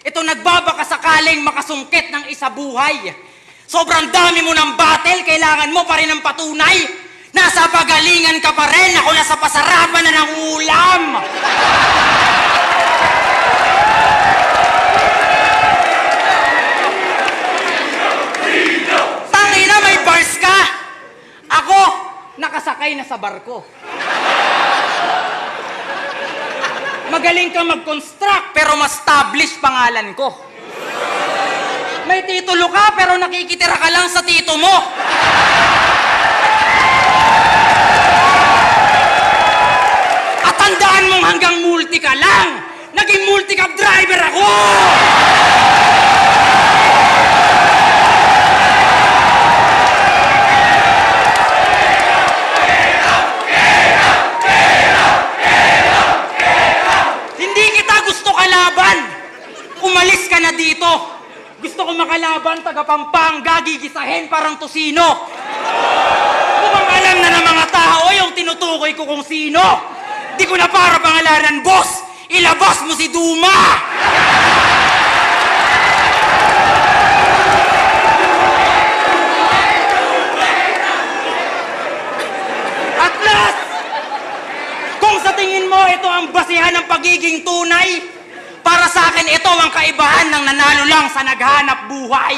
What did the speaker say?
Ito nagbabaka sakaling makasungkit ng isa buhay. Sobrang dami mo ng battle, kailangan mo pa rin ng patunay. Nasa pagalingan ka pa rin, ako nasa pasarapan na ng ulam. Tangina, may bars ka. Ako, nakasakay na sa barko. Magaling ka mag-construct, pero ma-establish pangalan ko. May titulo ka, pero nakikitira ka lang sa tito mo. At tandaan mong hanggang multi ka lang. Naging multi-cab driver ako! Umalis ka na dito. Gusto ko makalaban, taga Pampanga, gigisahin parang tosino. Mukhang alam na ng mga tao yung tinutukoy ko kung sino. Di ko na para pangalanan, boss. Ilabas mo si Duma. At last, kung sa tingin mo ito ang basihan ng pagiging tunay, para sa akin, ito ang kaibahan ng nanalo lang sa naghanap buhay.